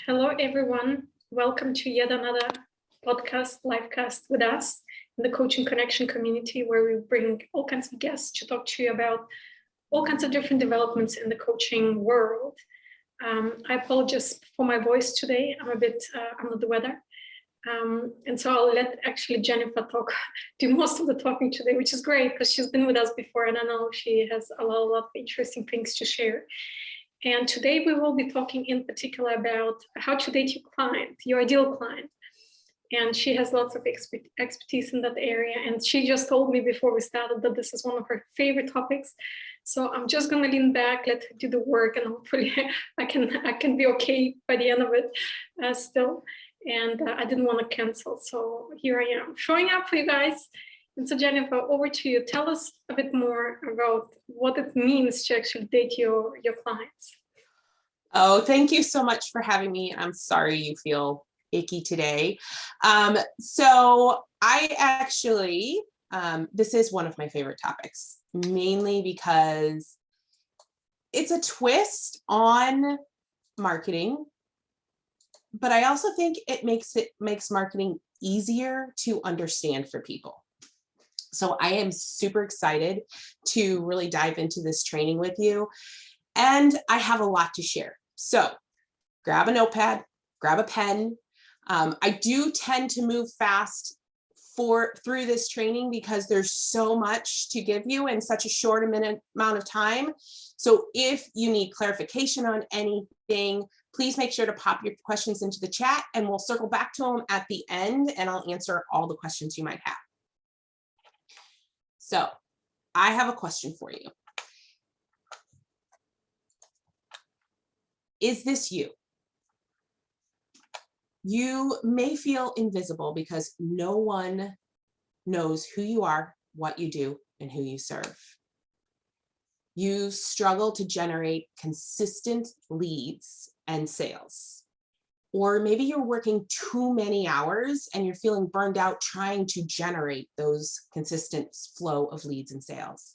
Hello, everyone. Welcome to yet another podcast, livecast with us in the Coaching Connection community, where we bring all kinds of guests to talk to you about all kinds of different developments in the coaching world. I apologize for my voice today. I'm a bit under the weather. And so I'll let actually Jennifer do most of the talking today, which is great because she's been with us before and I know she has a lot of interesting things to share. And today we will be talking in particular about how to date your client, your ideal client. And she has lots of expertise in that area. And she just told me before we started that this is one of her favorite topics. So I'm just going to lean back, let her do the work, and hopefully I can be okay by the end of it still. And I didn't want to cancel. So here I am showing up for you guys. And so Jennifer, over to you. Tell us a bit more about what it means to actually date your clients. Oh, thank you so much for having me. I'm sorry you feel icky today. So I actually, this is one of my favorite topics, mainly because it's a twist on marketing, but I also think it makes marketing easier to understand for people. So I am super excited to really dive into this training with you. And I have a lot to share. So grab a notepad, grab a pen. I do tend to move fast through this training because there's so much to give you in such a short amount of time. So if you need clarification on anything, please make sure to pop your questions into the chat and we'll circle back to them at the end and I'll answer all the questions you might have. So I have a question for you. Is this you? You may feel invisible because no one knows who you are, what you do, and who you serve. You struggle to generate consistent leads and sales. Or maybe you're working too many hours and you're feeling burned out trying to generate those consistent flow of leads and sales.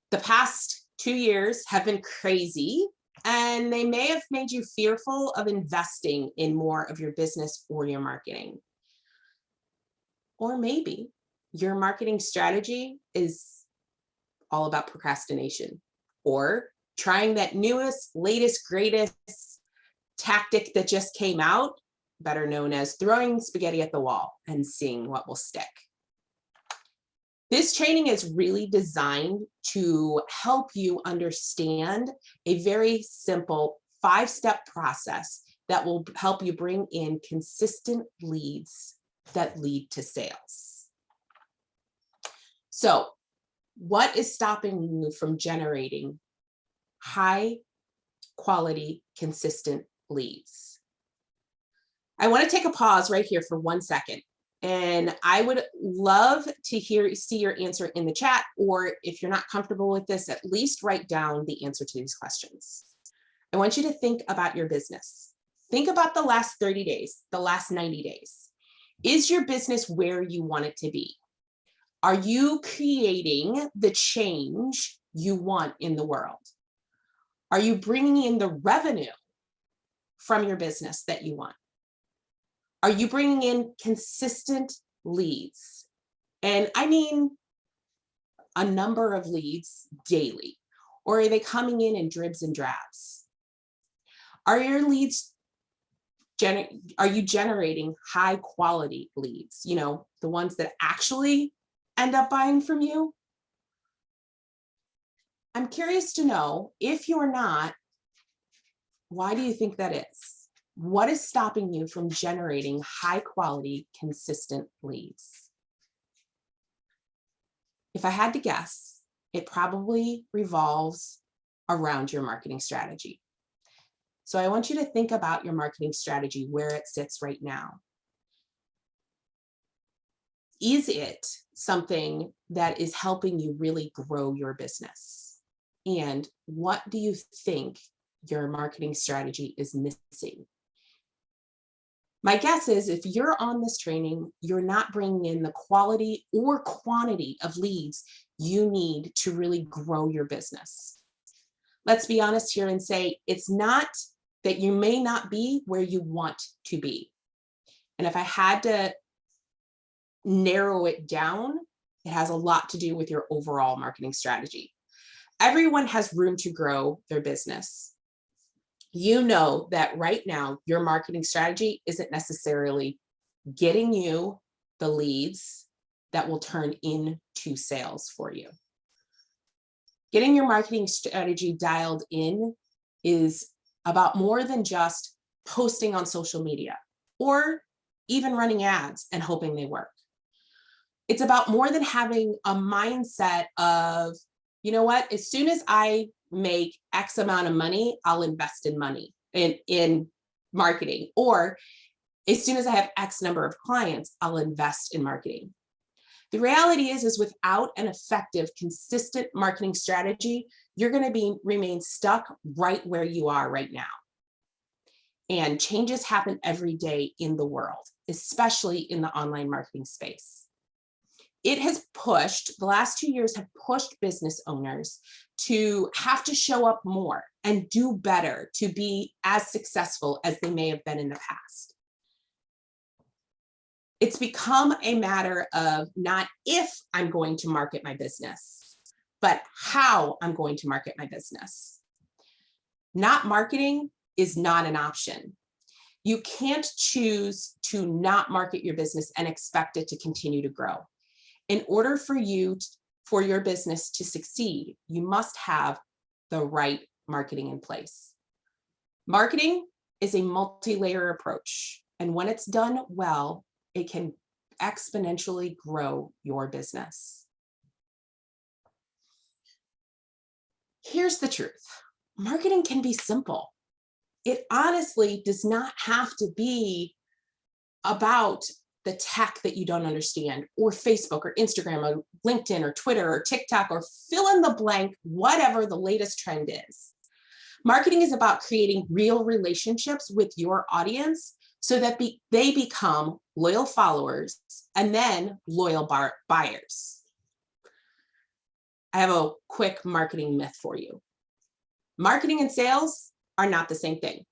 The past 2 years have been crazy and they may have made you fearful of investing in more of your business or your marketing. Or maybe your marketing strategy is all about procrastination or trying that newest, latest, greatest tactic that just came out, better known as throwing spaghetti at the wall and seeing what will stick. This training is really designed to help you understand a very simple 5-step process that will help you bring in consistent leads that lead to sales. So, what is stopping you from generating high quality, consistent leads? I want to take a pause right here for 1 second. And I would love to see your answer in the chat, or if you're not comfortable with this, at least write down the answer to these questions. I want you to think about your business. Think about the last 30 days, the last 90 days. Is your business where you want it to be? Are you creating the change you want in the world? Are you bringing in the revenue from your business that you want? Are you bringing in consistent leads? And I mean a number of leads daily, or are they coming in dribs and drabs? Are your leads, are you generating high quality leads? You know, the ones that actually end up buying from you? I'm curious to know, if you're not, why do you think that is? What is stopping you from generating high quality, consistent leads? If I had to guess, it probably revolves around your marketing strategy. So I want you to think about your marketing strategy, where it sits right now. Is it something that is helping you really grow your business? And what do you think your marketing strategy is missing? My guess is if you're on this training, you're not bringing in the quality or quantity of leads you need to really grow your business. Let's be honest here and say it's not that you may not be where you want to be. And if I had to narrow it down, it has a lot to do with your overall marketing strategy. Everyone has room to grow their business. You know that right now, your marketing strategy isn't necessarily getting you the leads that will turn into sales for you. Getting your marketing strategy dialed in is about more than just posting on social media or even running ads and hoping they work. It's about more than having a mindset of, you know what, as soon as I make X amount of money, I'll invest in money in marketing, or as soon as I have X number of clients, I'll invest in marketing. The reality is without an effective, consistent marketing strategy, you're going to remain stuck right where you are right now. And changes happen every day in the world, especially in the online marketing space. It has pushed, the last 2 years have pushed business owners to have to show up more and do better to be as successful as they may have been in the past. It's become a matter of not if I'm going to market my business, but how I'm going to market my business. Not marketing is not an option. You can't choose to not market your business and expect it to continue to grow. In order for your business to succeed, you must have the right marketing in place. Marketing is a multi-layer approach, and when it's done well, it can exponentially grow your business. Here's the truth. Marketing can be simple. It honestly does not have to be about the tech that you don't understand, or Facebook or Instagram or LinkedIn or Twitter or TikTok, or fill in the blank, whatever the latest trend is. Marketing is about creating real relationships with your audience so that they become loyal followers and then loyal buyers. I have a quick marketing myth for you. Marketing and sales are not the same thing.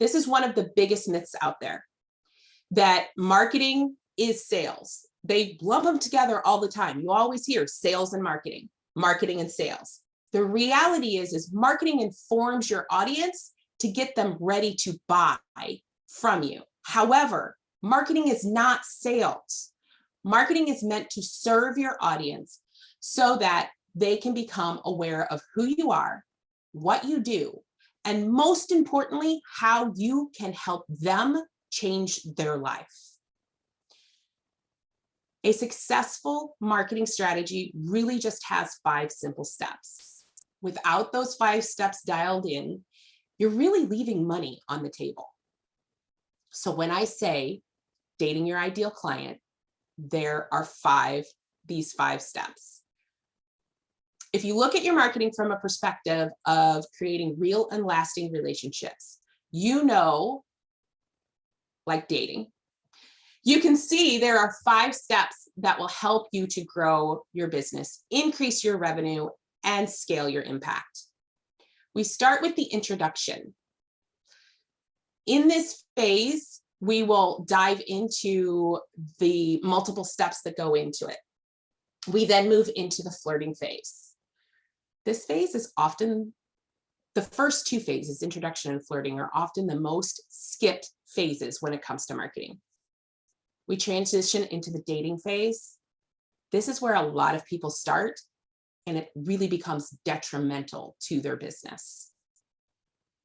This is one of the biggest myths out there, that marketing is sales. They lump them together all the time. You always hear sales and marketing and sales. The reality is marketing informs your audience to get them ready to buy from you. However, marketing is not sales. Marketing is meant to serve your audience so that they can become aware of who you are, what you do, and most importantly, how you can help them change their life. A successful marketing strategy really just has 5 simple steps. Without those 5 steps dialed in, you're really leaving money on the table. So when I say dating your ideal client, there are these 5 steps. If you look at your marketing from a perspective of creating real and lasting relationships, you know, like dating, you can see there are 5 steps that will help you to grow your business, increase your revenue, and scale your impact. We start with the introduction. In this phase, we will dive into the multiple steps that go into it. We then move into the flirting phase. This phase is often, the first 2 phases, introduction and flirting, are often the most skipped phases when it comes to marketing. We transition into the dating phase. This is where a lot of people start, and it really becomes detrimental to their business.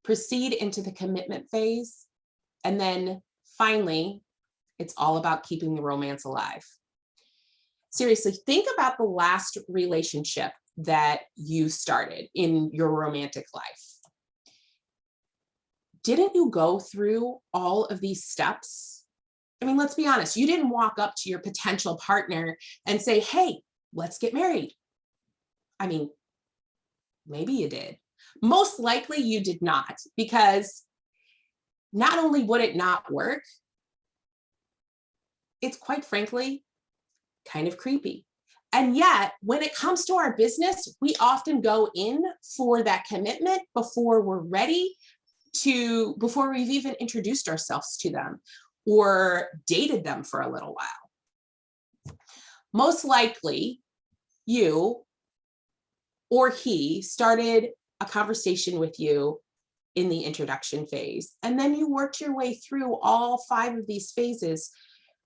Proceed into the commitment phase, and then finally, it's all about keeping the romance alive. Seriously, think about the last relationship that you started in your romantic life. Didn't you go through all of these steps? I mean, let's be honest, you didn't walk up to your potential partner and say, hey, let's get married. I mean, maybe you did. Most likely you did not, because not only would it not work, it's quite frankly kind of creepy. And yet, when it comes to our business, we often go in for that commitment before we're ready before we've even introduced ourselves to them or dated them for a little while. Most likely, you or he started a conversation with you in the introduction phase, and then you worked your way through all 5 of these phases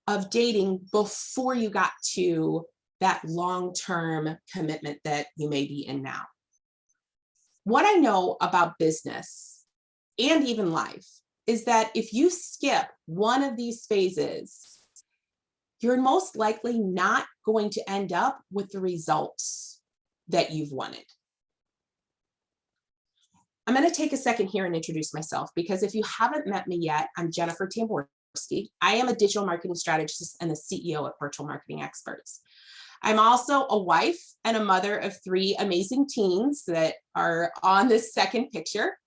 of dating before you got to that long-term commitment that you may be in now. What I know about business and even life is that if you skip one of these phases, you're most likely not going to end up with the results that you've wanted. I'm going to take a second here and introduce myself, because if you haven't met me yet, I'm Jennifer Tamborski. I am a digital marketing strategist and the CEO at Virtual Marketing Experts. I'm also a wife and a mother of 3 amazing teens that are on this second picture.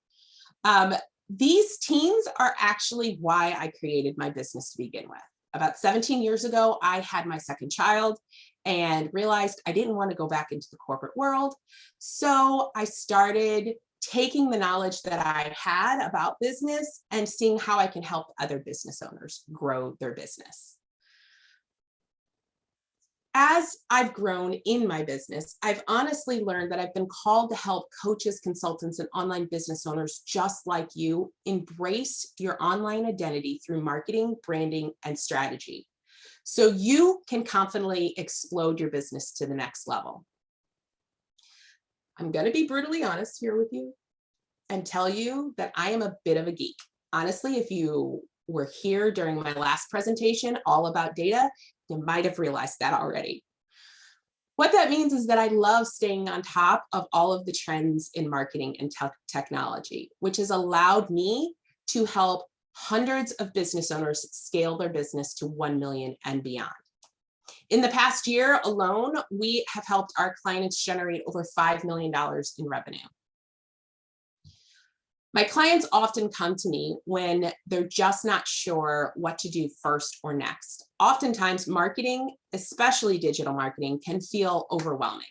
These teens are actually why I created my business to begin with. About 17 years ago, I had my second child and realized I didn't want to go back into the corporate world. So I started taking the knowledge that I had about business and seeing how I can help other business owners grow their business. As I've grown in my business, I've honestly learned that I've been called to help coaches, consultants, and online business owners just like you embrace your online identity through marketing, branding, and strategy, so you can confidently explode your business to the next level. I'm going to be brutally honest here with you and tell you that I am a bit of a geek. Honestly, if you were here during my last presentation all about data, you might have realized that already. What that means is that I love staying on top of all of the trends in marketing and technology, which has allowed me to help hundreds of business owners scale their business to 1 million and beyond. In the past year alone, we have helped our clients generate over $5 million in revenue. My clients often come to me when they're just not sure what to do first or next. Oftentimes, marketing, especially digital marketing, can feel overwhelming.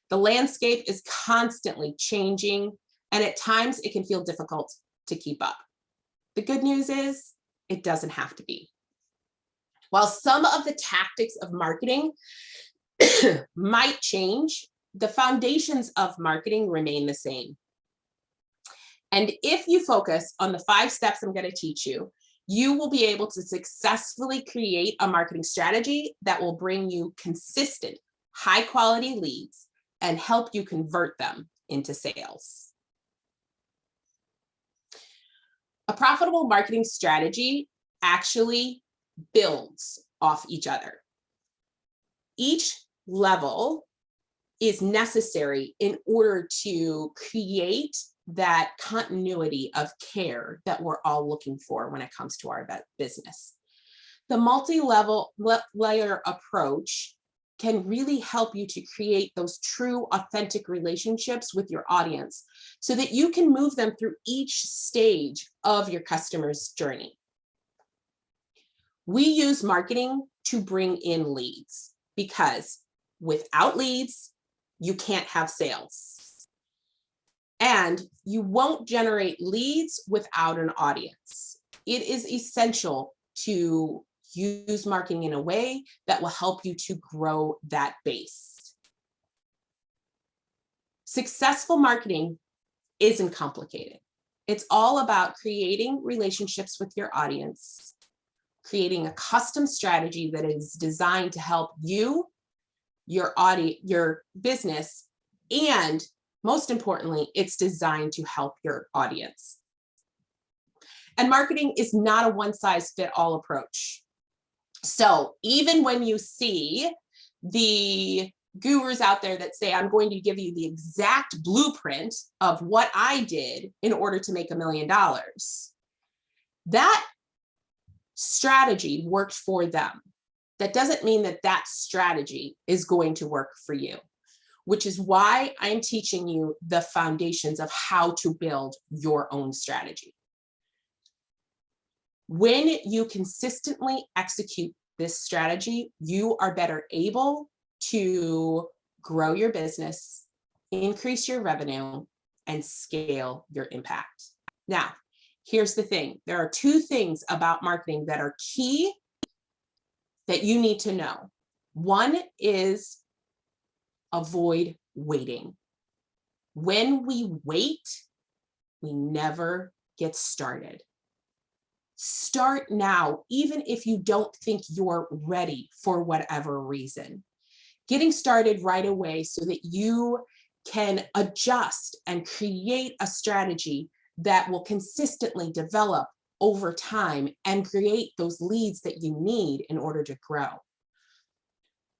The landscape is constantly changing, and at times it can feel difficult to keep up. The good news is it doesn't have to be. While some of the tactics of marketing might change, the foundations of marketing remain the same. And if you focus on the 5 steps I'm going to teach you, you will be able to successfully create a marketing strategy that will bring you consistent, high-quality leads and help you convert them into sales. A profitable marketing strategy actually builds off each other. Each level is necessary in order to create that continuity of care that we're all looking for when it comes to our business. The multi-level layer approach can really help you to create those true, authentic relationships with your audience so that you can move them through each stage of your customer's journey. We use marketing to bring in leads because without leads, you can't have sales. And you won't generate leads without an audience. It is essential to use marketing in a way that will help you to grow that base. Successful marketing isn't complicated. It's all about creating relationships with your audience, creating a custom strategy that is designed to help you, your audience, your business, and most importantly, it's designed to help your audience. And marketing is not a one-size-fits-all approach. So even when you see the gurus out there that say, I'm going to give you the exact blueprint of what I did in order to make $1 million, that strategy worked for them. That doesn't mean that that strategy is going to work for you, which is why I'm teaching you the foundations of how to build your own strategy. When you consistently execute this strategy, you are better able to grow your business, increase your revenue, and scale your impact. Now, here's the thing. There are two things about marketing that are key that you need to know. One is avoid waiting. When we wait, we never get started. Start now, even if you don't think you're ready for whatever reason. Getting started right away so that you can adjust and create a strategy that will consistently develop over time and create those leads that you need in order to grow.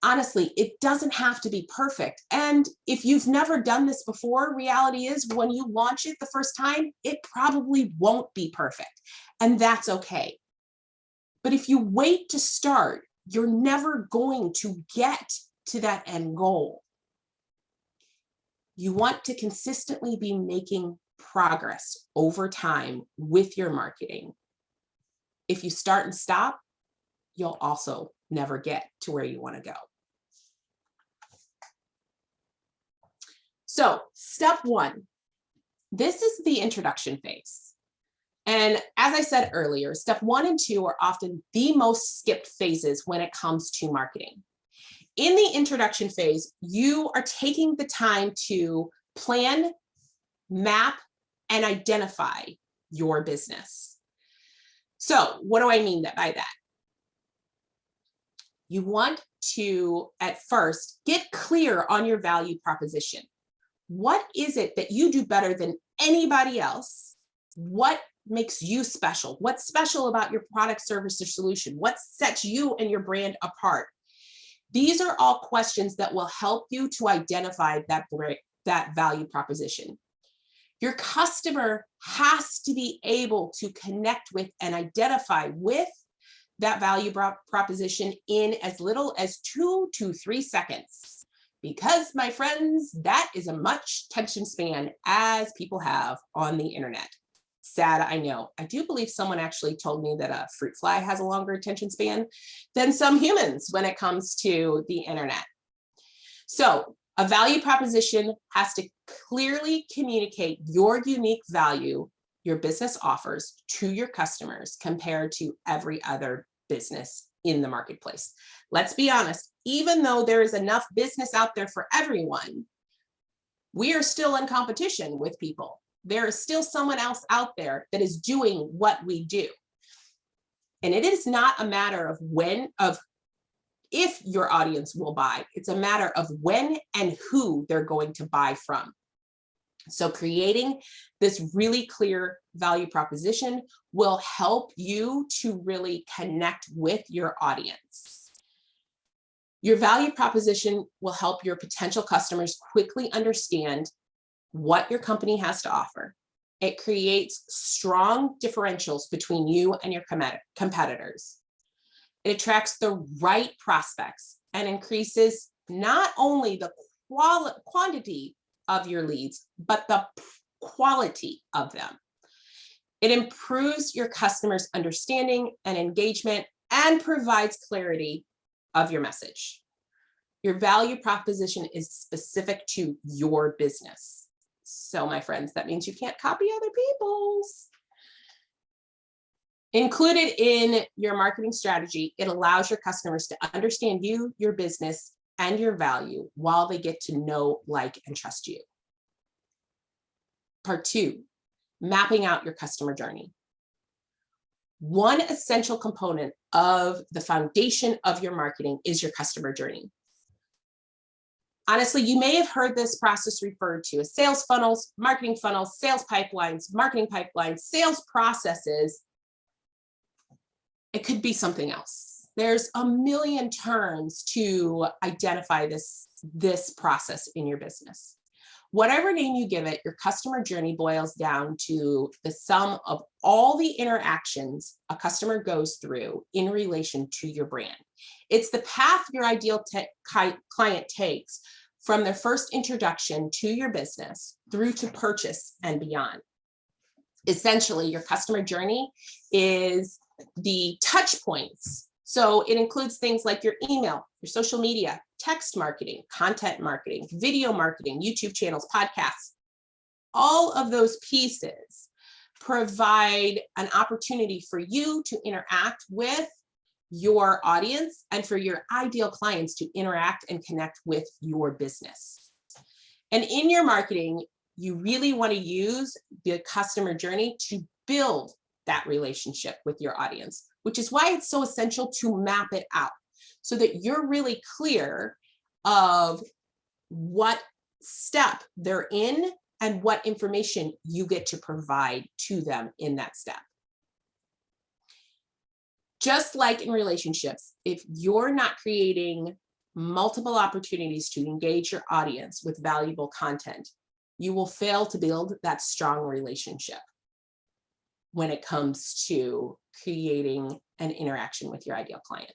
Honestly, it doesn't have to be perfect. And if you've never done this before, reality is when you launch it the first time, it probably won't be perfect. And that's okay. But if you wait to start, you're never going to get to that end goal. You want to consistently be making progress over time with your marketing. If you start and stop, you'll also never get to where you want to go. So, step one, this is the introduction phase. And as I said earlier, step 1 and 2 are often the most skipped phases when it comes to marketing. In the introduction phase, you are taking the time to plan, map, and identify your business. So, what do I mean by that? You want to, at first, get clear on your value proposition. What is it that you do better than anybody else? What makes you special? What's special about your product, service, or solution? What sets you and your brand apart? These are all questions that will help you to identify that value proposition. Your customer has to be able to connect with and identify with that value proposition in as little as 2 to 3 seconds. Because, my friends, that is a much attention span as people have on the internet. Sad, I know. I do believe someone actually told me that a fruit fly has a longer attention span than some humans when it comes to the internet. So, a value proposition has to clearly communicate your unique value your business offers to your customers compared to every other business in the marketplace. Let's be honest, even though there is enough business out there for everyone, we are still in competition with people. There is still someone else out there that is doing what we do. And it is not a matter of if your audience will buy, it's a matter of when and who they're going to buy from. So creating this really clear value proposition will help you to really connect with your audience. Your value proposition will help your potential customers quickly understand what your company has to offer. It creates strong differentials between you and your competitors. It attracts the right prospects and increases not only the quantity of your leads, but the quality of them. It improves your customers' understanding and engagement and provides clarity of your message. Your value proposition is specific to your business. So, my friends, that means you can't copy other people's. Included in your marketing strategy, it allows your customers to understand you, your business, and your value while they get to know, like, and trust you. Part 2, mapping out your customer journey. One essential component of the foundation of your marketing is your customer journey. Honestly, you may have heard this process referred to as sales funnels, sales pipelines, marketing pipelines, sales processes. It could be something else. There's a million terms to identify this process in your business. Whatever name you give it, your customer journey boils down to the sum of all the interactions a customer goes through in relation to your brand. It's the path your ideal client takes from their first introduction to your business through to purchase and beyond. Essentially, your customer journey is the touch points. So it includes things like your email, your social media, text marketing, content marketing, video marketing, YouTube channels, podcasts, all of those pieces provide an opportunity for you to interact with your audience and for your ideal clients to interact and connect with your business. And in your marketing, you really want to use the customer journey to build that relationship with your audience, which is why it's so essential to map it out so that you're really clear of what step they're in and what information you get to provide to them in that step. Just like in relationships, if you're not creating multiple opportunities to engage your audience with valuable content, you will fail to build that strong relationship when it comes to creating an interaction with your ideal client.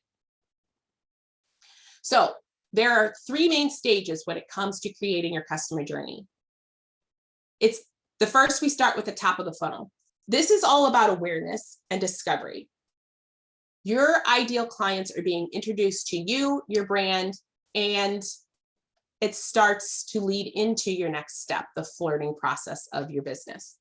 So there are three main stages when it comes to creating your customer journey. It's the first, we start with the top of the funnel. This is all about awareness and discovery. Your ideal clients are being introduced to you, your brand, and it starts to lead into your next step, the flirting process of your business.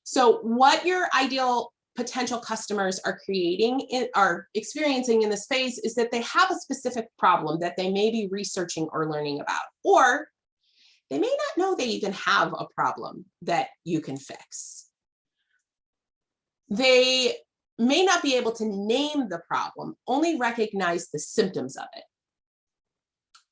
So what your ideal potential customers are experiencing in this phase is that they have a specific problem that they may be researching or learning about, or they may not know they even have a problem that you can fix. They may not be able to name the problem, only recognize the symptoms of it.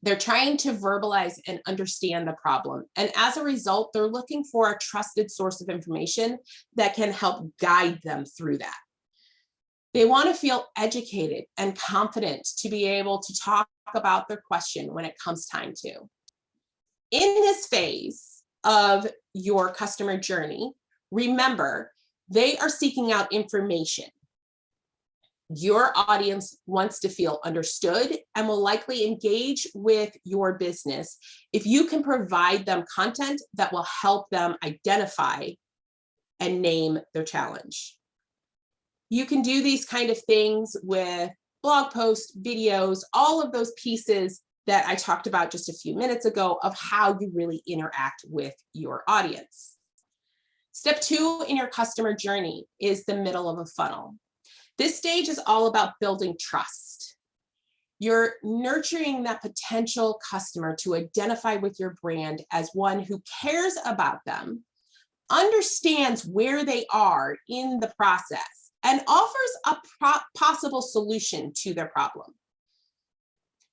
They're trying to verbalize and understand the problem. And as a result, they're looking for a trusted source of information that can help guide them through that. They want to feel educated and confident to be able to talk about their question when it comes time to. In this phase of your customer journey, remember, they are seeking out information. Your audience wants to feel understood and will likely engage with your business if you can provide them content that will help them identify and name their challenge. You can do these kind of things with blog posts, videos, all of those pieces that I talked about just a few minutes ago of how you really interact with your audience. Step 2 in your customer journey is the middle of a funnel. This stage is all about building trust. You're nurturing that potential customer to identify with your brand as one who cares about them, understands where they are in the process, and offers a possible solution to their problem.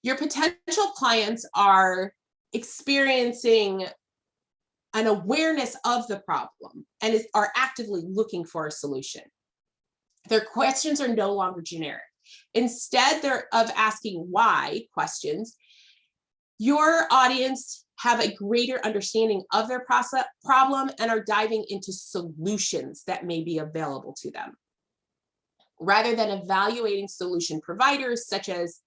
Your potential clients are experiencing an awareness of the problem and are actively looking for a solution. Their questions are no longer generic. Instead, they're of asking why questions. Your audience have a greater understanding of their problem and are diving into solutions that may be available to them. Rather than evaluating solution providers such as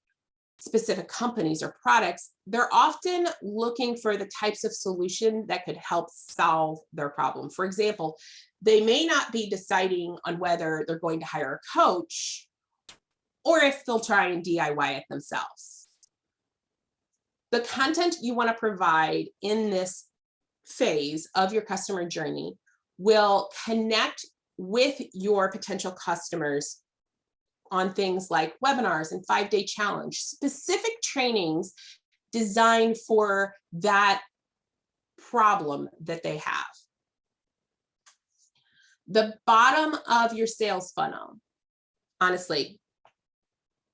specific companies or products, they're often looking for the types of solution that could help solve their problem. For example, they may not be deciding on whether they're going to hire a coach or if they'll try and DIY it themselves. The content you want to provide in this phase of your customer journey will connect with your potential customers on things like webinars and 5-day challenge, specific trainings designed for that problem that they have. The bottom of your sales funnel, honestly,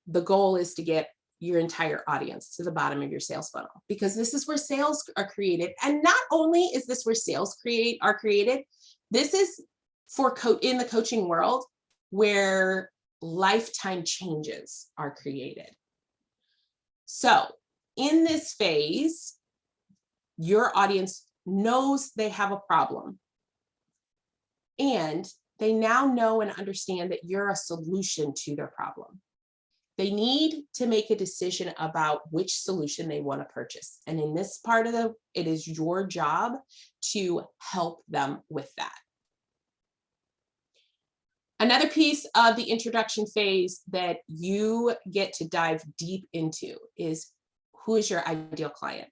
the goal is to get your entire audience to the bottom of your sales funnel, because this is where sales are created. And not only is this where sales are created, this is for in the coaching world where lifetime changes are created. So in this phase, your audience knows they have a problem, and they now know and understand that you're a solution to their problem. They need to make a decision about which solution they want to purchase. And in this part of it is your job to help them with that. Another piece of the introduction phase that you get to dive deep into is, who is your ideal client?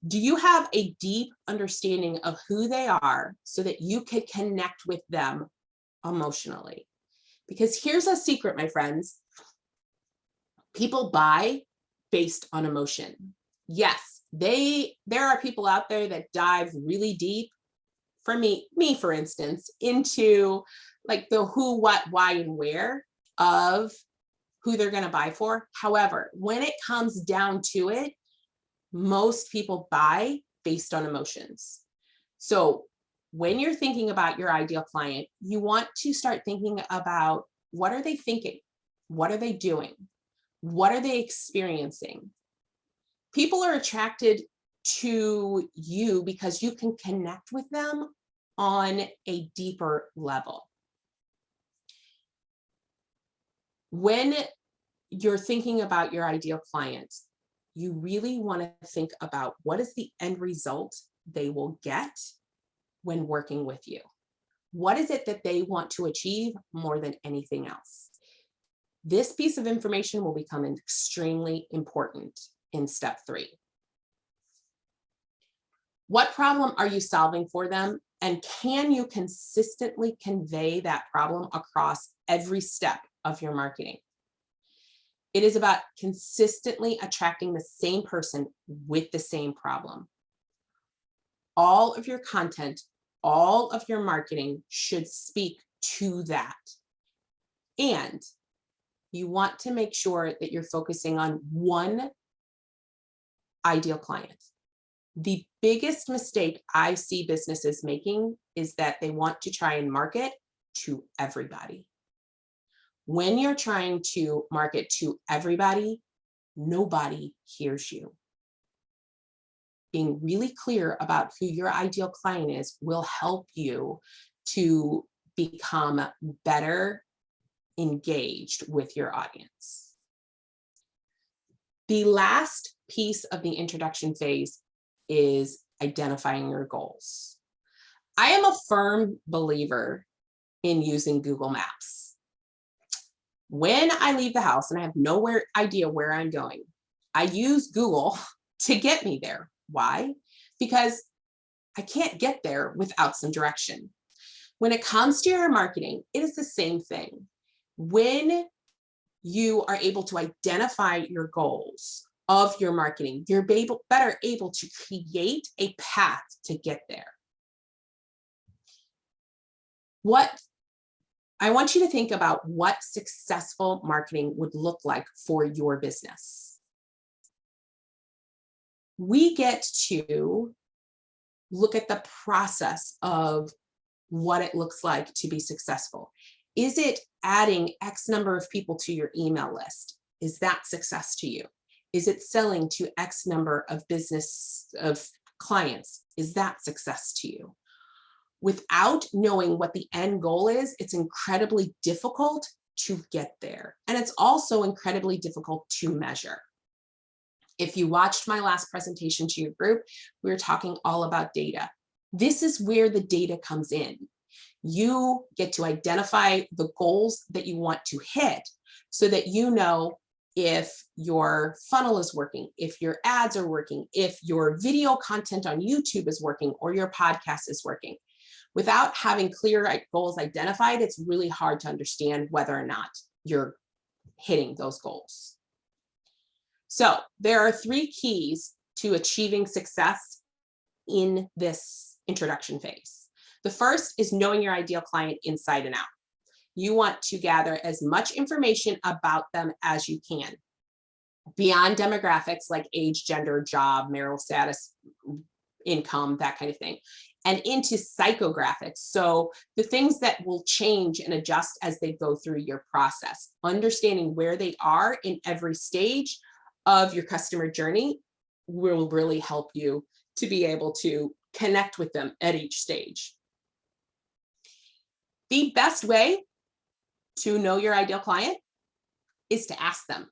Do you have a deep understanding of who they are so that you can connect with them emotionally? Because here's a secret, my friends. People buy based on emotion. Yes, there are people out there that dive really deep. For me, for instance, into like the who, what, why, and where of who they're going to buy for. However, when it comes down to it, most people buy based on emotions. So when you're thinking about your ideal client, you want to start thinking about, what are they thinking? What are they doing? What are they experiencing? People are attracted to you because you can connect with them on a deeper level. When you're thinking about your ideal client, you really want to think about, what is the end result they will get when working with you? What is it that they want to achieve more than anything else? This piece of information will become extremely important in step 3. What problem are you solving for them? And can you consistently convey that problem across every step of your marketing? It is about consistently attracting the same person with the same problem. All of your content, all of your marketing should speak to that. And you want to make sure that you're focusing on one ideal client. The biggest mistake I see businesses making is that they want to try and market to everybody. When you're trying to market to everybody, nobody hears you. Being really clear about who your ideal client is will help you to become better engaged with your audience. The last piece of the introduction phase is identifying your goals. I am a firm believer in using Google Maps. When I leave the house and I have no idea where I'm going, I use Google to get me there. Why? Because I can't get there without some direction. When it comes to your marketing, it is the same thing. When you are able to identify your goals of your marketing, you're better able to create a path to get there. I want you to think about what successful marketing would look like for your business. We get to look at the process of what it looks like to be successful. Is it adding X number of people to your email list? Is that success to you? Is it selling to X number of clients? Is that success to you? Without knowing what the end goal is, it's incredibly difficult to get there. And it's also incredibly difficult to measure. If you watched my last presentation to your group, we were talking all about data. This is where the data comes in. You get to identify the goals that you want to hit so that you know if your funnel is working, if your ads are working, if your video content on YouTube is working, or your podcast is working. Without having clear goals identified, it's really hard to understand whether or not you're hitting those goals. So there are 3 keys to achieving success in this introduction phase. The first is knowing your ideal client inside and out. You want to gather as much information about them as you can, beyond demographics like age, gender, job, marital status, income, that kind of thing, and into psychographics. So the things that will change and adjust as they go through your process. Understanding where they are in every stage of your customer journey will really help you to be able to connect with them at each stage. The best way to know your ideal client is to ask them.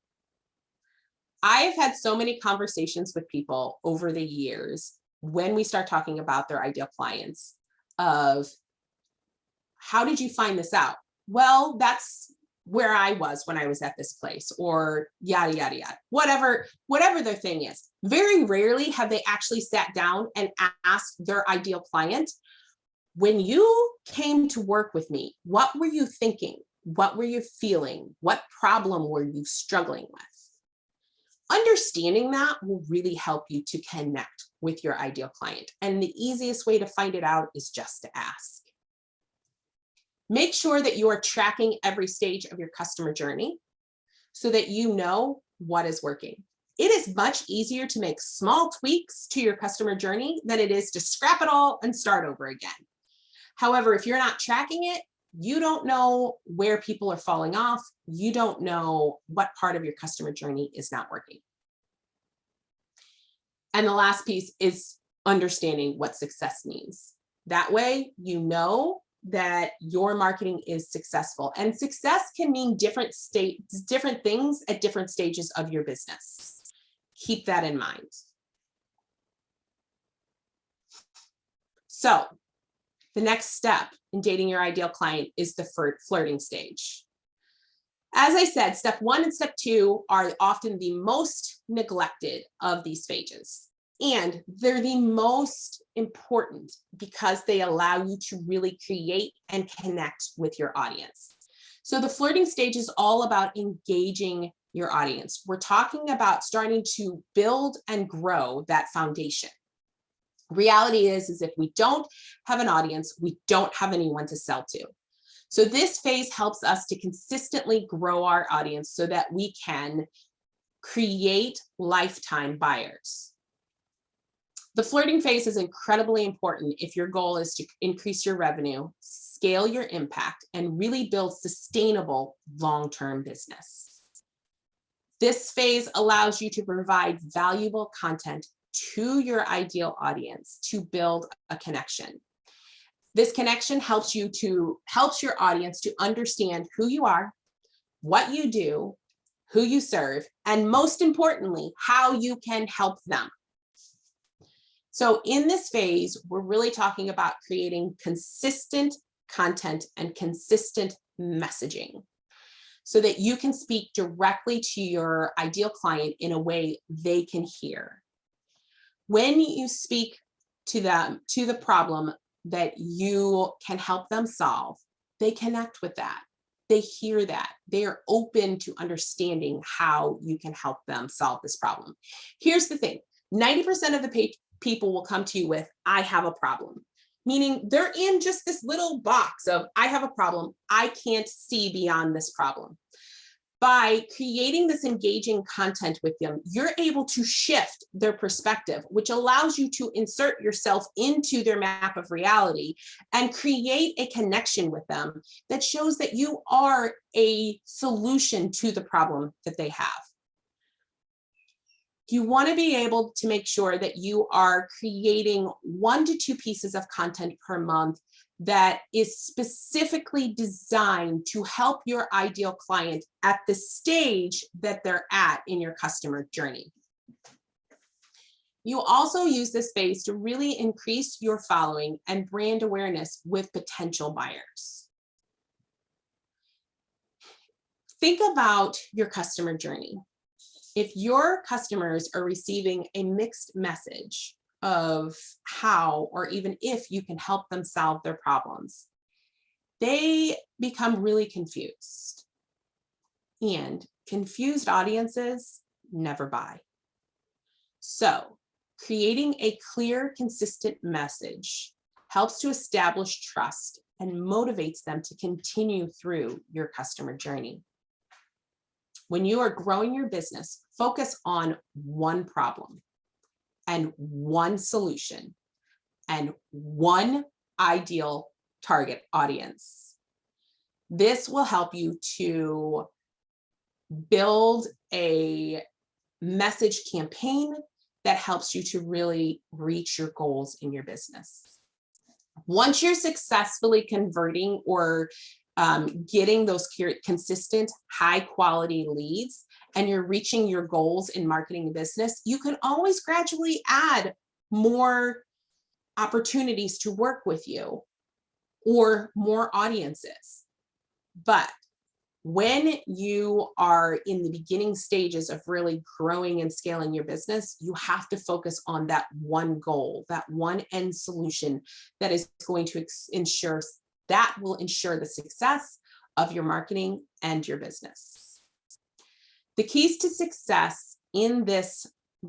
I've had so many conversations with people over the years when we start talking about their ideal clients of, how did you find this out? Well, that's where I was when I was at this place, or yada, yada, yada, whatever their thing is. Very rarely have they actually sat down and asked their ideal client, when you came to work with me, what were you thinking? What were you feeling? What problem were you struggling with? Understanding that will really help you to connect with your ideal client. And the easiest way to find it out is just to ask. Make sure that you are tracking every stage of your customer journey so that you know what is working. It is much easier to make small tweaks to your customer journey than it is to scrap it all and start over again. However, if you're not tracking it, you don't know where people are falling off. You don't know what part of your customer journey is not working. And the last piece is understanding what success means. That way, you know that your marketing is successful. And success can mean different things at different stages of your business. Keep that in mind. So the next step in dating your ideal client is the flirting stage. As I said, step 1 and step 2 are often the most neglected of these stages. And they're the most important because they allow you to really create and connect with your audience. So the flirting stage is all about engaging your audience. We're talking about starting to build and grow that foundation. Reality is if we don't have an audience, we don't have anyone to sell to. So this phase helps us to consistently grow our audience so that we can create lifetime buyers. The flirting phase is incredibly important if your goal is to increase your revenue, scale your impact, and really build sustainable long-term business. This phase allows you to provide valuable content to your ideal audience to build a connection. This connection helps your audience to understand who you are, what you do, who you serve, and most importantly, how you can help them. So in this phase, we're really talking about creating consistent content and consistent messaging so that you can speak directly to your ideal client in a way they can hear. When you speak to them, to the problem that you can help them solve, they connect with that. They hear that. They are open to understanding how you can help them solve this problem. Here's the thing, 90% of the people will come to you with, I have a problem. Meaning they're in just this little box of, I have a problem. I can't see beyond this problem. By creating this engaging content with them, you're able to shift their perspective, which allows you to insert yourself into their map of reality and create a connection with them that shows that you are a solution to the problem that they have. You want to be able to make sure that you are creating 1 to 2 pieces of content per month that is specifically designed to help your ideal client at the stage that they're at in your customer journey. You also use this phase to really increase your following and brand awareness with potential buyers. Think about your customer journey. If your customers are receiving a mixed message of how or even if you can help them solve their problems, they become really confused. And confused audiences never buy. So creating a clear, consistent message helps to establish trust and motivates them to continue through your customer journey. When you are growing your business, focus on one problem and one solution and one ideal target audience. This will help you to build a message campaign that helps you to really reach your goals in your business. Once you're successfully converting or getting those consistent, high quality leads, and you're reaching your goals in marketing and business, you can always gradually add more opportunities to work with you or more audiences. But When you are in the beginning stages of really growing and scaling your business, you have to focus on that one goal, that one end solution that is going to ensure the success of your marketing and your business. The keys to success in this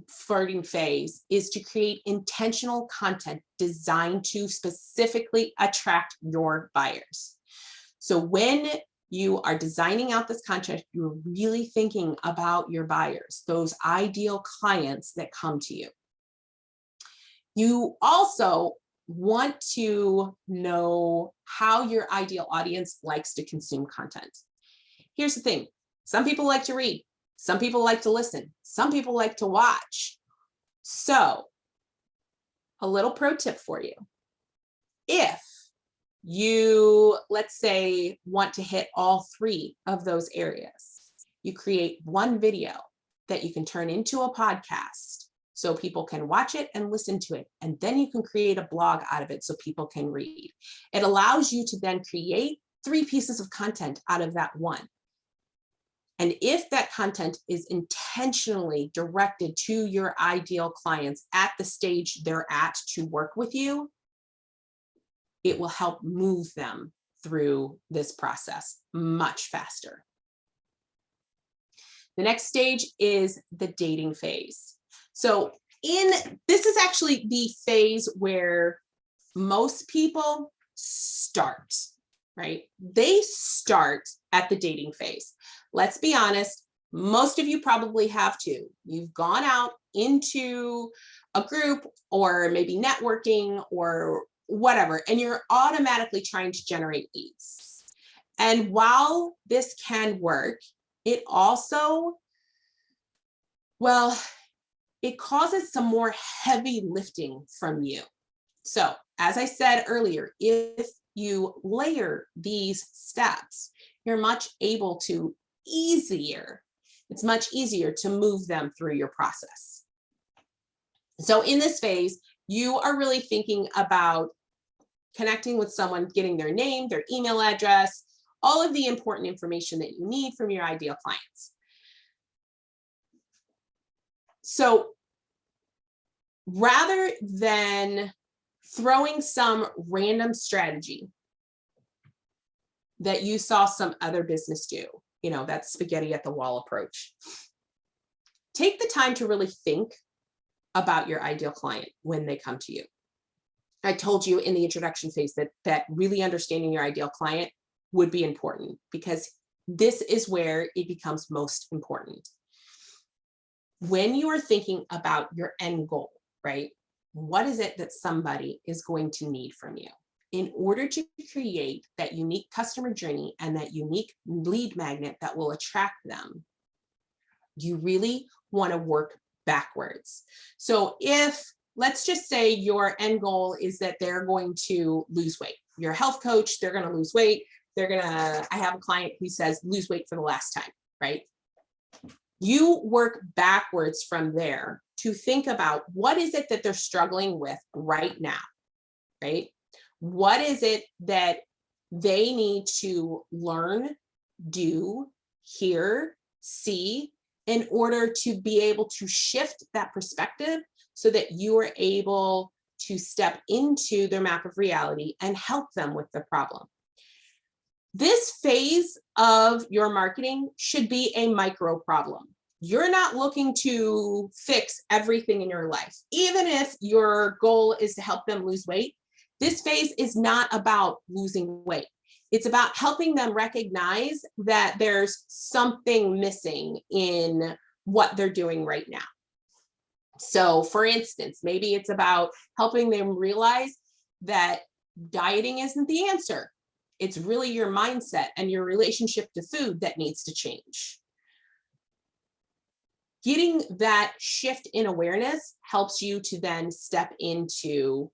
flirting phase is to create intentional content designed to specifically attract your buyers. So when you are designing out this content, you're really thinking about your buyers, those ideal clients that come to you. You also want to know how your ideal audience likes to consume content. Here's the thing. Some people like to read. Some people like to listen. Some people like to watch. So, a little pro tip for you. If you, let's say, want to hit all three of those areas, you create one video that you can turn into a podcast so people can watch it and listen to it. And then you can create a blog out of it so people can read. It allows you to then create 3 pieces of content out of that one. And if that content is intentionally directed to your ideal clients at the stage they're at to work with you, it will help move them through this process much faster. The next stage is the dating phase. So this is actually the phase where most people start, right? They start at the dating phase. Let's be honest, most of you probably have to. You've gone out into a group or maybe networking or whatever, and you're automatically trying to generate leads. And while this can work, it also, well, it causes some more heavy lifting from you. So, as I said earlier, if you layer these steps, you're much it's much easier to move them through your process. So in this phase, you are really thinking about connecting with someone, getting their name, their email address, all of the important information that you need from your ideal clients. So rather than throwing some random strategy that you saw some other business do, that spaghetti at the wall approach, take the time to really think about your ideal client when they come to you. I told you in the introduction phase that really understanding your ideal client would be important, because this is where it becomes most important. When you are thinking about your end goal, right? What is it that somebody is going to need from you? In order to create that unique customer journey and that unique lead magnet that will attract them, you really want to work backwards. So if, let's just say your end goal is that they're going to lose weight. You're a health coach, they're going to lose weight. I have a client who says lose weight for the last time, right? You work backwards from there to think about what is it that they're struggling with right now, right? What is it that they need to learn, do, hear, see, in order to be able to shift that perspective so that you are able to step into their map of reality and help them with the problem. This phase of your marketing should be a micro problem. You're not looking to fix everything in your life. Even if your goal is to help them lose weight, this phase is not about losing weight. It's about helping them recognize that there's something missing in what they're doing right now. So for instance, maybe it's about helping them realize that dieting isn't the answer. It's really your mindset and your relationship to food that needs to change. Getting that shift in awareness helps you to then step into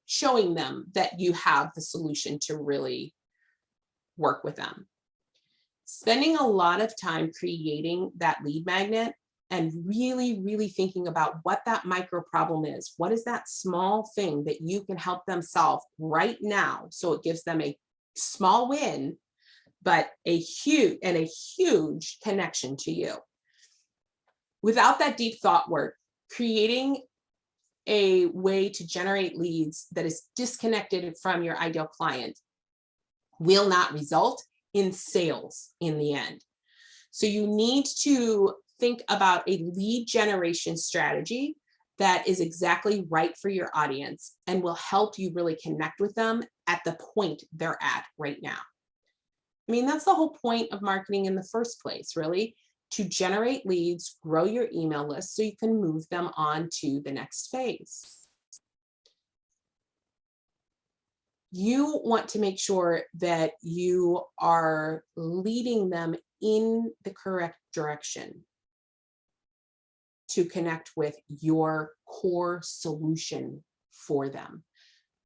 showing them that you have the solution to really work with them. Spending a lot of time creating that lead magnet and really, really thinking about what that micro problem is. What is that small thing that you can help them solve right now? So it gives them a small win but a huge connection to you. Without that deep thought work, creating a way to generate leads that is disconnected from your ideal client will not result in sales in the end. So you need to think about a lead generation strategy that is exactly right for your audience and will help you really connect with them at the point they're at right now. I mean, that's the whole point of marketing in the first place, really, to generate leads, grow your email list so you can move them on to the next phase. You want to make sure that you are leading them in the correct direction to connect with your core solution for them.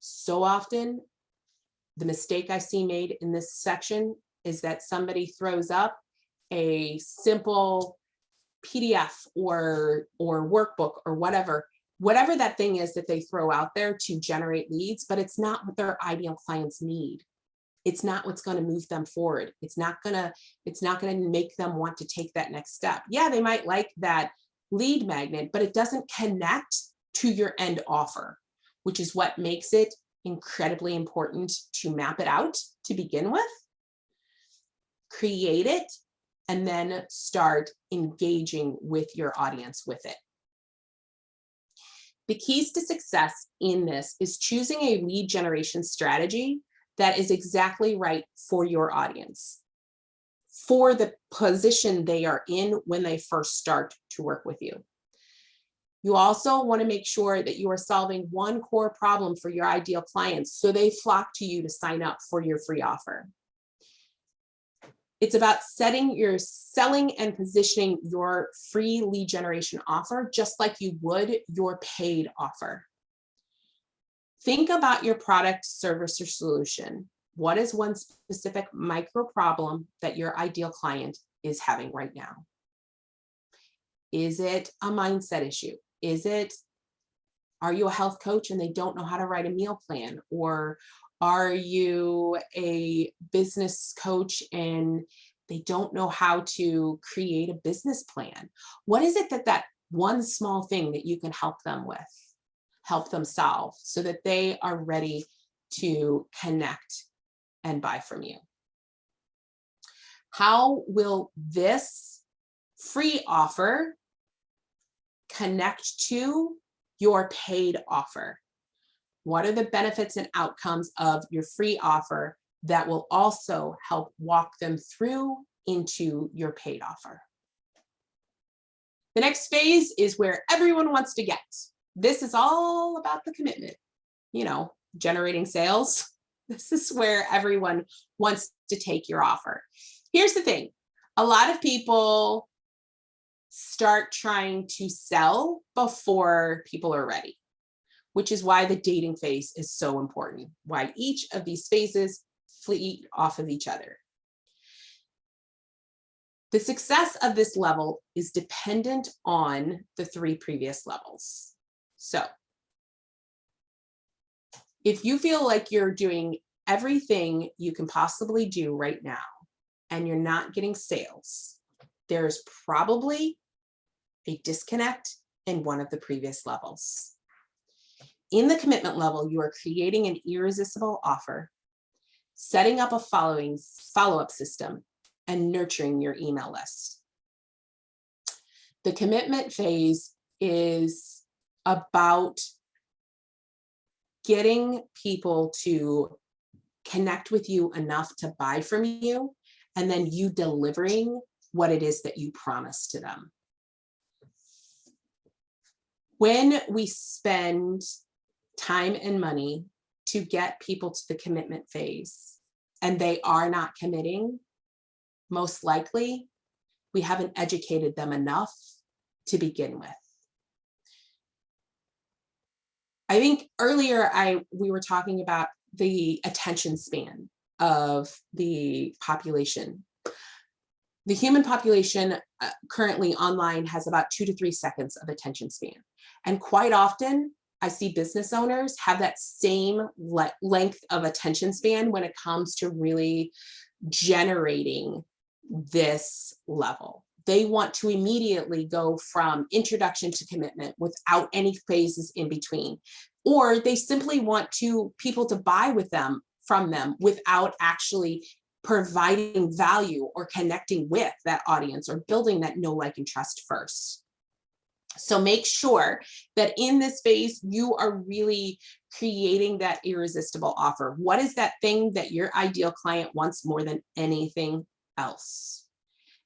So often, the mistake I see made in this section is that somebody throws up a simple PDF or workbook or whatever that thing is that they throw out there to generate leads, but it's not what their ideal clients need. It's not what's going to move them forward. It's not going to make them want to take that next step. Yeah, they might like that lead magnet, but it doesn't connect to your end offer, which is what makes it incredibly important to map it out to begin with, create it, and then start engaging with your audience with it. The keys to success in this is choosing a lead generation strategy that is exactly right for your audience, for the position they are in when they first start to work with you. You also want to make sure that you are solving one core problem for your ideal clients so they flock to you to sign up for your free offer. It's about selling and positioning your free lead generation offer just like you would your paid offer. Think about your product, service, or solution. What is one specific micro problem that your ideal client is having right now? Is it a mindset issue? Are you a health coach and they don't know how to write a meal plan? Or are you a business coach and they don't know how to create a business plan? What is it that one small thing that you can help them with, help them solve so that they are ready to connect and buy from you? How will this free offer connect to your paid offer? What are the benefits and outcomes of your free offer that will also help walk them through into your paid offer? The next phase is where everyone wants to get. This is all about the commitment, generating sales. This is where everyone wants to take your offer. Here's the thing. A lot of people start trying to sell before people are ready, which is why the dating phase is so important, why each of these phases feed off of each other. The success of this level is dependent on the 3 previous levels. So if you feel like you're doing everything you can possibly do right now and you're not getting sales, there's probably a disconnect in one of the previous levels. In the commitment level, you are creating an irresistible offer, setting up a follow-up system, and nurturing your email list. The commitment phase is about getting people to connect with you enough to buy from you, and then you delivering what it is that you promised to them. When we spend time and money to get people to the commitment phase and they are not committing, most likely we haven't educated them enough to begin with. I think earlier we were talking about the attention span of the population. The human population currently online has about 2 to 3 seconds of attention span. And quite often, I see business owners have that same length of attention span when it comes to really generating this level. They want to immediately go from introduction to commitment without any phases in between, or they simply want people to buy from them without actually providing value or connecting with that audience or building that know, like, and trust first. So make sure that in this phase, you are really creating that irresistible offer. What is that thing that your ideal client wants more than anything else?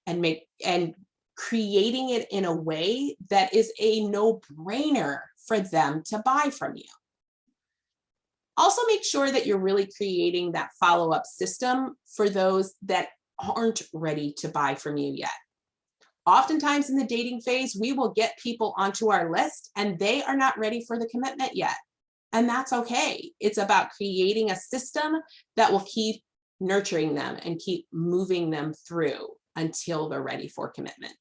And creating it in a way that is a no-brainer for them to buy from you. Also, make sure that you're really creating that follow-up system for those that aren't ready to buy from you yet. Oftentimes in the dating phase, we will get people onto our list and they are not ready for the commitment yet. And that's okay. It's about creating a system that will keep nurturing them and keep moving them through until they're ready for commitment.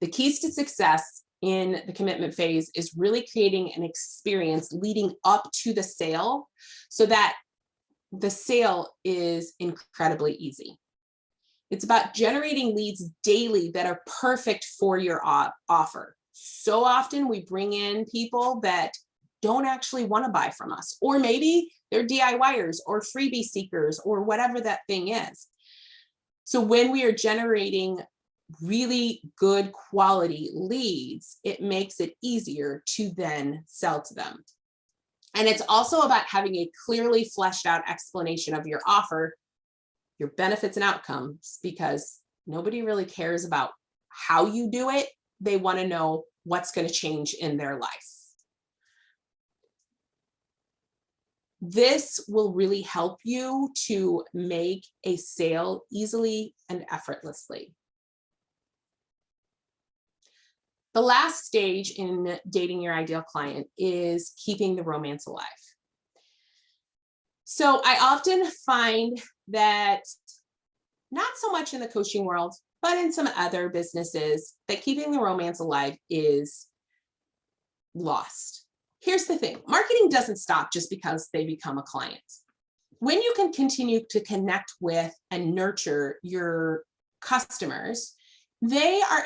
The keys to success in the commitment phase is really creating an experience leading up to the sale so that the sale is incredibly easy. It's about generating leads daily that are perfect for your offer. So often we bring in people that don't actually want to buy from us, or maybe they're DIYers or freebie seekers or whatever that thing is. So when we are generating really good quality leads, it makes it easier to then sell to them. And it's also about having a clearly fleshed out explanation of your offer, your benefits and outcomes, because nobody really cares about how you do it. They want to know what's going to change in their life. This will really help you to make a sale easily and effortlessly. The last stage in dating your ideal client is keeping the romance alive. So I often find that, not so much in the coaching world, but in some other businesses, that keeping the romance alive is lost. Here's the thing, marketing doesn't stop just because they become a client. When you can continue to connect with and nurture your customers, they are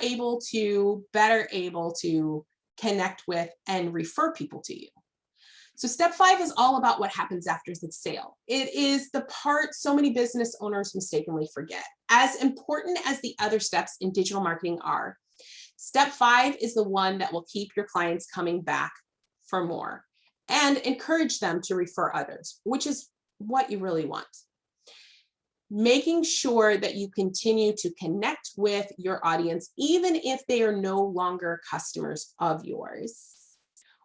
better able to connect with and refer people to you. So step 5 is all about what happens after the sale. It is the part so many business owners mistakenly forget. As important as the other steps in digital marketing are, step 5 is the one that will keep your clients coming back for more and encourage them to refer others, which is what you really want. Making sure that you continue to connect with your audience, even if they are no longer customers of yours,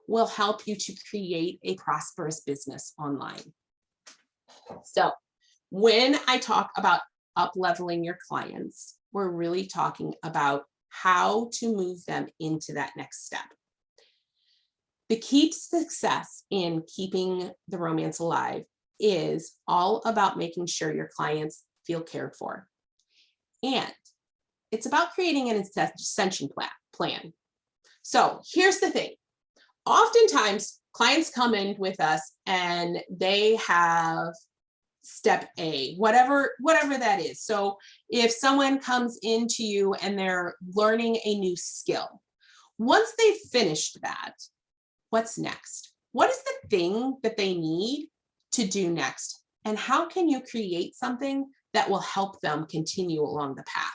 will help you to create a prosperous business online. So when I talk about up-leveling your clients, we're really talking about how to move them into that next step. The key to success in keeping the romance alive is all about making sure your clients feel cared for. And it's about creating an ascension plan. So here's the thing. Oftentimes, clients come in with us and they have step A, whatever that is. So if someone comes into you and they're learning a new skill, once they've finished that, what's next? What is the thing that they need to do next? And how can you create something that will help them continue along the path?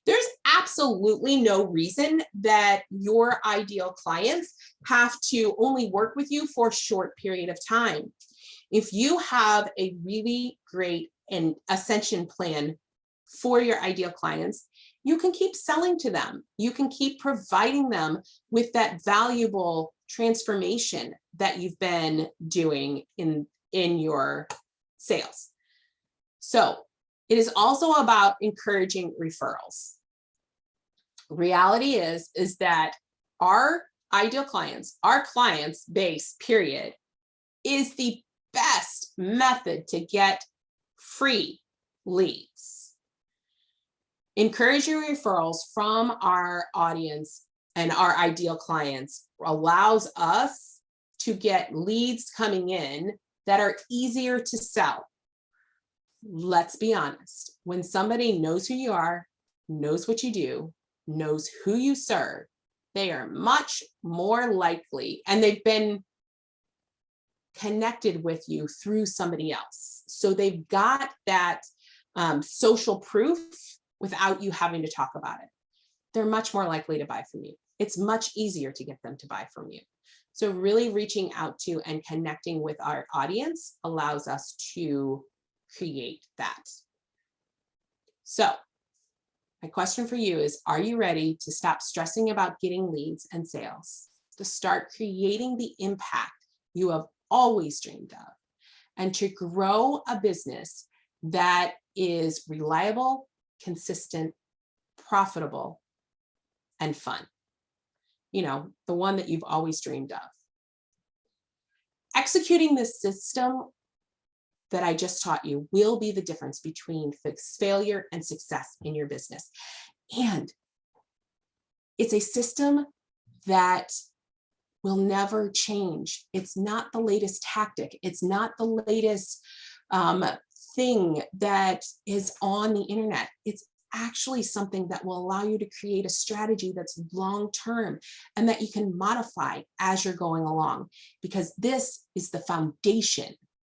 There's absolutely no reason that your ideal clients have to only work with you for a short period of time. If you have a really great and ascension plan for your ideal clients, you can keep selling to them. You can keep providing them with that valuable transformation that you've been doing in your sales. So it is also about encouraging referrals. Reality is that our ideal clients, our clients base, period, is the best method to get free leads. Encouraging referrals from our audience and our ideal clients allows us to get leads coming in that are easier to sell. let's be honest, when somebody knows who you are, knows what you do, knows who you serve, they are much more likely, and they've been connected with you through somebody else. So they've got that social proof without you having to talk about it. They're much more likely to buy from you. It's much easier to get them to buy from you. So really reaching out to and connecting with our audience allows us to create that. So my question for you is, are you ready to stop stressing about getting leads and sales, to start creating the impact you have always dreamed of, and to grow a business that is reliable, consistent, profitable, and fun? You know, the one that you've always dreamed of. Executing this system that I just taught you will be the difference between failure and success in your business. And it's a system that will never change. It's not the latest tactic. It's not the latest thing that is on the internet. It's actually something that will allow you to create a strategy that's long-term and that you can modify as you're going along, because this is the foundation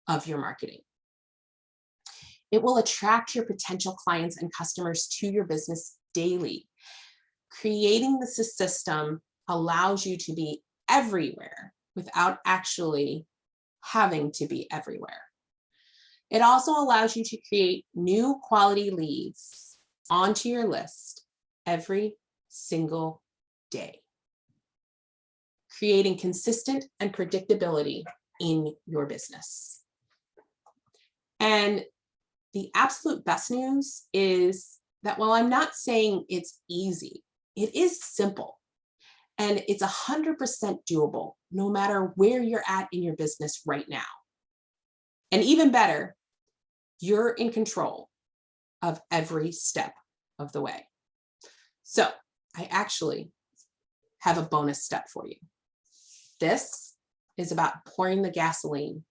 of your marketing. It will attract your potential clients and customers to your business daily. Creating this system allows you to be everywhere without actually having to be everywhere. It also allows you to create new quality leads onto your list every single day, creating consistent and predictability in your business. And the absolute best news is that while I'm not saying it's easy, it is simple and it's 100% doable no matter where you're at in your business right now. And even better, you're in control of every step of the way. So I actually have a bonus step for you. This is about pouring the gasoline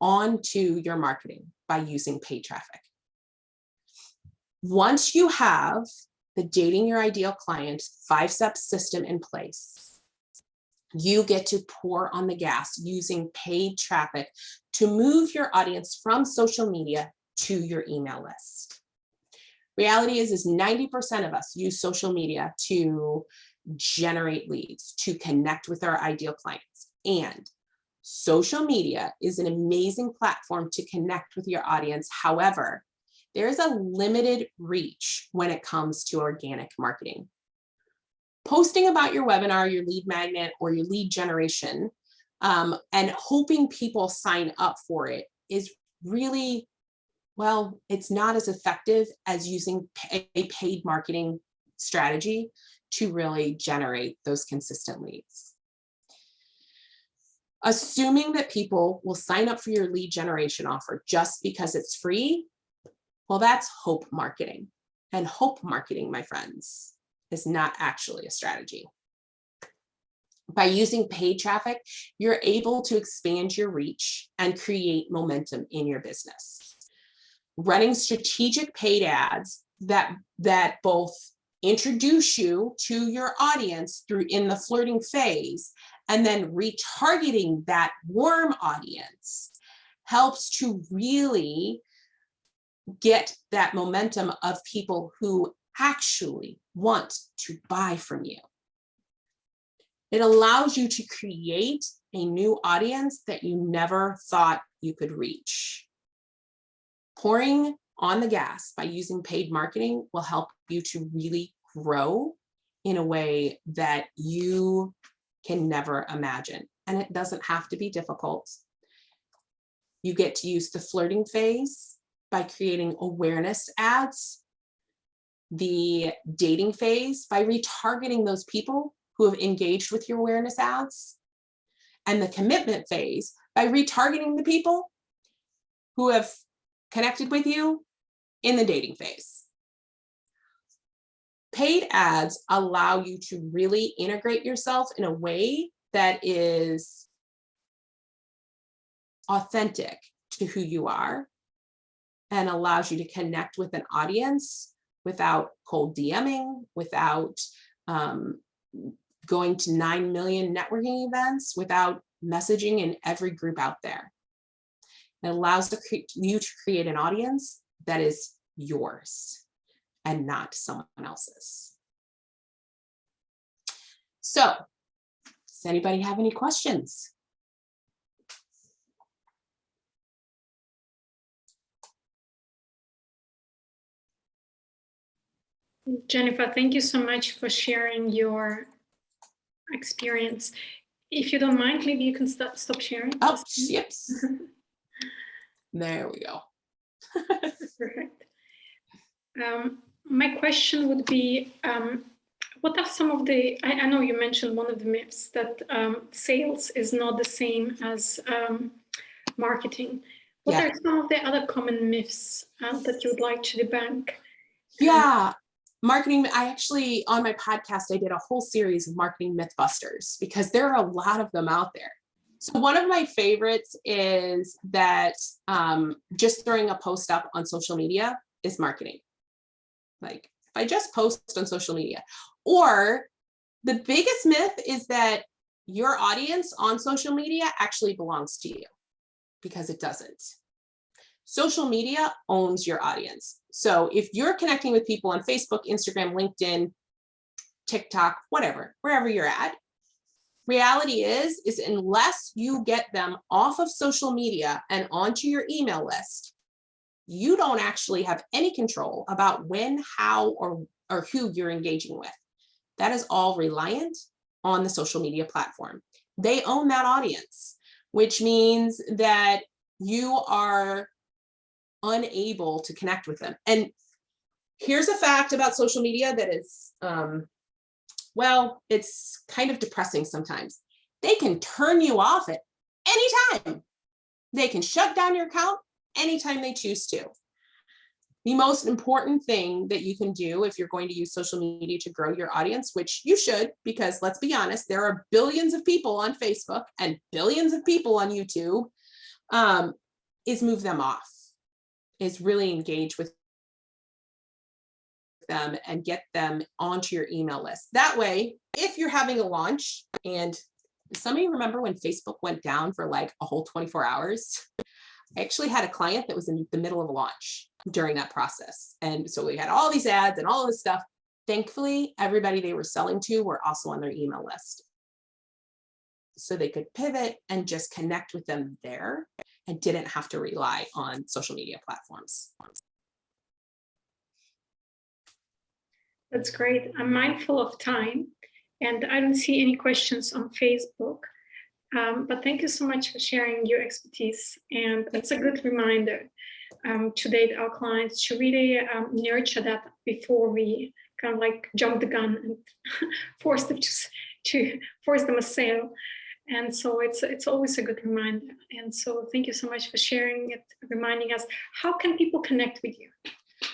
onto your marketing by using paid traffic. Once you have the Dating Your Ideal Client 5-step system in place, you get to pour on the gas using paid traffic to move your audience from social media to your email list. Reality is 90% of us use social media to generate leads, to connect with our ideal clients. And social media is an amazing platform to connect with your audience. However, there's a limited reach when it comes to organic marketing. Posting about your webinar, your lead magnet, or your lead generation, and hoping people sign up for it is really, well, it's not as effective as using a paid marketing strategy to really generate those consistent leads. Assuming that people will sign up for your lead generation offer just because it's free, well, that's hope marketing. And hope marketing, my friends, is not actually a strategy. By using paid traffic, you're able to expand your reach and create momentum in your business. Running strategic paid ads that both introduce you to your audience through in the flirting phase, and then retargeting that warm audience helps to really get that momentum of people who actually want to buy from you. It allows you to create a new audience that you never thought you could reach. Pouring on the gas by using paid marketing will help you to really grow in a way that you can never imagine. And it doesn't have to be difficult. You get to use the flirting phase by creating awareness ads, the dating phase by retargeting those people who have engaged with your awareness ads, and the commitment phase by retargeting the people who have connected with you in the dating phase. Paid ads allow you to really integrate yourself in a way that is authentic to who you are and allows you to connect with an audience without cold DMing, without going to 9 million networking events, without messaging in every group out there. It allows you to create an audience that is yours and not someone else's. So, does anybody have any questions? Jennifer, thank you so much for sharing your experience. If you don't mind, maybe you can stop sharing. Oh, yep. There we go. Perfect. My question would be, what are some of the, I know you mentioned one of the myths that sales is not the same as marketing. What are some of the other common myths that you would like to debunk? Yeah, marketing, I actually, on my podcast, I did a whole series of marketing mythbusters because there are a lot of them out there. So one of my favorites is that just throwing a post up on social media is marketing. Like if I just post on social media, or the biggest myth is that your audience on social media actually belongs to you, because it doesn't. Social media owns your audience. So if you're connecting with people on Facebook, Instagram, LinkedIn, TikTok, whatever, wherever you're at, reality is unless you get them off of social media and onto your email list, you don't actually have any control about when, how, or who you're engaging with. That is all reliant on the social media platform. They own that audience, which means that you are unable to connect with them. And here's a fact about social media that is, well, it's kind of depressing sometimes. They can turn you off at any time. They can shut down your account anytime they choose to. The most important thing that you can do if you're going to use social media to grow your audience, which you should, because let's be honest, there are billions of people on Facebook and billions of people on YouTube, is move them off, is really engage with them and get them onto your email list. That way, if you're having a launch, and some of you remember when Facebook went down for like a whole 24 hours, I actually had a client that was in the middle of a launch during that process. And so we had all these ads and all this stuff. Thankfully, everybody they were selling to were also on their email list. So they could pivot and just connect with them there and didn't have to rely on social media platforms. That's great. I'm mindful of time and I don't see any questions on Facebook. But thank you so much for sharing your expertise. And it's a good reminder to date our clients to really nurture that before we kind of like jump the gun and force them to force them a sale. And so it's always a good reminder. And so thank you so much for sharing it, reminding us. How can people connect with you?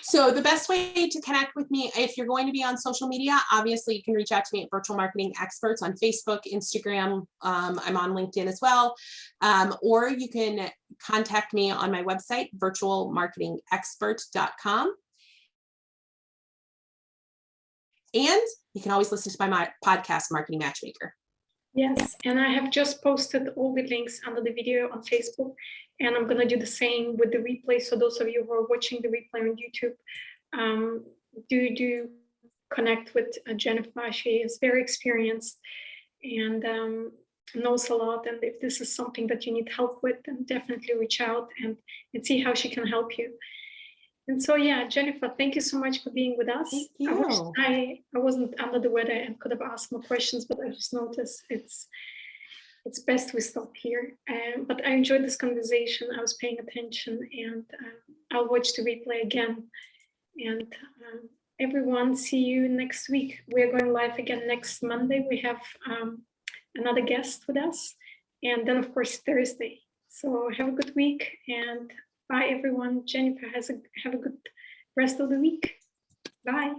So the best way to connect with me, if you're going to be on social media, obviously you can reach out to me at Virtual Marketing Experts on Facebook, Instagram. I'm on LinkedIn as well. Or you can contact me on my website, virtualmarketingexpert.com. And you can always listen to my podcast, Marketing Matchmaker. Yes, and I have just posted all the links under the video on Facebook, and I'm going to do the same with the replay. So those of you who are watching the replay on YouTube, do connect with Jennifer. She is very experienced and knows a lot. And if this is something that you need help with, then definitely reach out and see how she can help you. And so, yeah, Jennifer, thank you so much for being with us. Thank you. I wasn't under the weather and could have asked more questions, but I just noticed it's best we stop here. But I enjoyed this conversation. I was paying attention, and I'll watch the replay again. And everyone, see you next week. We're going live again next Monday. We have another guest with us, and then, of course, Thursday. So have a good week, and bye, everyone. Jennifer, have a good rest of the week. Bye.